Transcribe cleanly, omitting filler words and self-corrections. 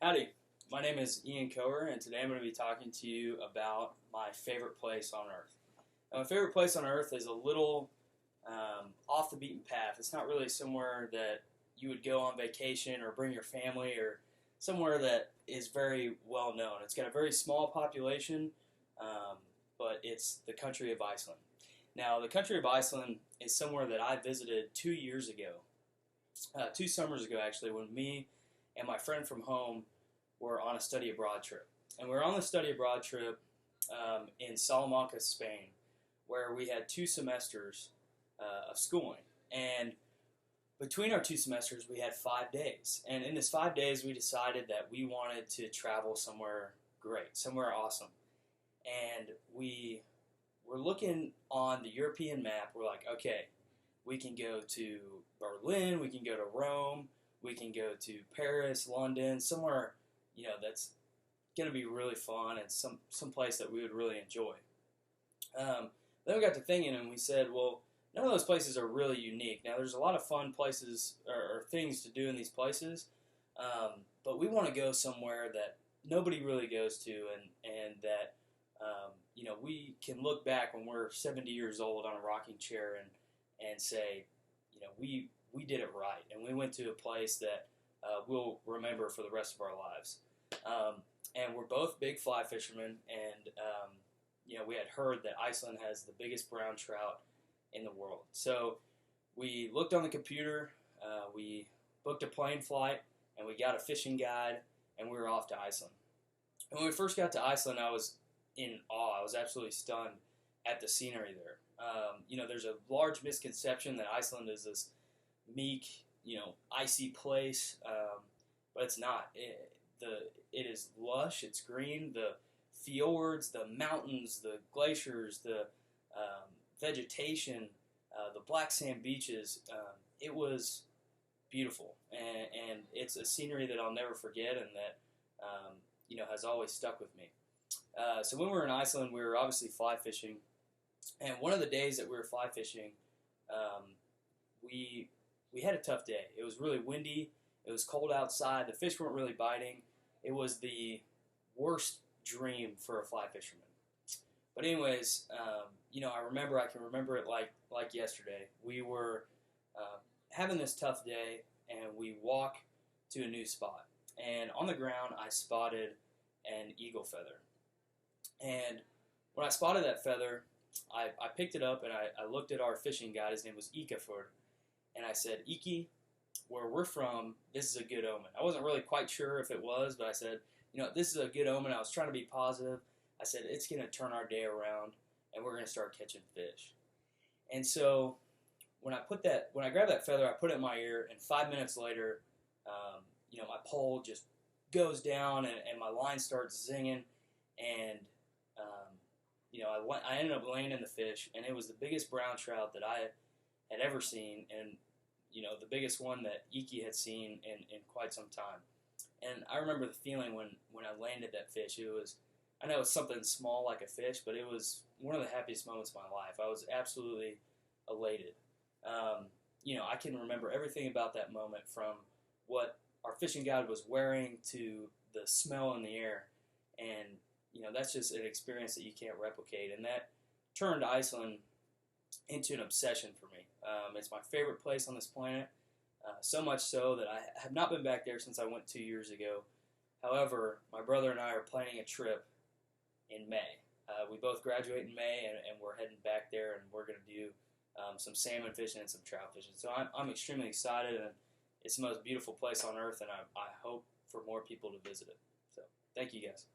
Howdy, my name is Ian Coer, and today I'm going to be talking to you about my favorite place on earth. Now, my favorite place on earth is a little off the beaten path. It's not really somewhere that you would go on vacation or bring your family or somewhere that is very well known. It's got a very small population, but it's the country of Iceland. Now, the country of Iceland is somewhere that I visited 2 years ago, 2 summers ago actually, when me and my friend from home were on a study abroad trip. And we were on the study abroad trip in Salamanca, Spain, where we had 2 semesters of schooling. And between our 2 semesters, we had 5 days. And in this 5 days, we decided that we wanted to travel somewhere great, somewhere awesome. And we were looking on the European map. We're like, okay, we can go to Berlin, we can go to Rome, we can go to Paris, London, somewhere, that's going to be really fun and some place that we would really enjoy. Then we got to thinking and we said, well, none of those places are really unique. Now, there's a lot of fun places or things to do in these places, but we want to go somewhere that nobody really goes to and that, we can look back when we're 70 years old on a rocking chair and say, we did it right, and we went to a place that we'll remember for the rest of our lives. And we're both big fly fishermen, and we had heard that Iceland has the biggest brown trout in the world. So we looked on the computer, we booked a plane flight, and we got a fishing guide, and we were off to Iceland. And when we first got to Iceland, I was in awe. I was absolutely stunned at the scenery there. There's a large misconception that Iceland is this meek, icy place, but it's not. It is lush. It's green. The fjords, the mountains, the glaciers, the vegetation, the black sand beaches. It was beautiful, and it's a scenery that I'll never forget, and that has always stuck with me. So when we were in Iceland, we were obviously fly fishing, and one of the days that we were fly fishing, we had a tough day. It was really windy. It was cold outside. The fish weren't really biting. It was the worst dream for a fly fisherman. But anyways, I can remember it like yesterday. We were having this tough day, and we walk to a new spot. And on the ground, I spotted an eagle feather. And when I spotted that feather, I picked it up and I looked at our fishing guide. His name was Ikafur. And I said, Iki, where we're from, this is a good omen. I wasn't really quite sure if it was, but I said, this is a good omen. I was trying to be positive. I said, it's going to turn our day around, and we're going to start catching fish. And so when I grabbed that feather, I put it in my ear, and 5 minutes later, my pole just goes down, and my line starts zinging, and I ended up landing the fish, and it was the biggest brown trout that I had ever seen, and the biggest one that Iki had seen in quite some time. And I remember the feeling when I landed that fish. I know it's something small like a fish, but it was one of the happiest moments of my life. I was absolutely elated. I can remember everything about that moment, from what our fishing guide was wearing to the smell in the air, and that's just an experience that you can't replicate, and that turned Iceland into an obsession for me. It's my favorite place on this planet, so much so that I have not been back there since I went 2 years ago. However, my brother and I are planning a trip in May. We both graduate in May, and we're heading back there, and we're going to do some salmon fishing and some trout fishing. So I'm extremely excited, and it's the most beautiful place on earth, and I hope for more people to visit it. So thank you guys.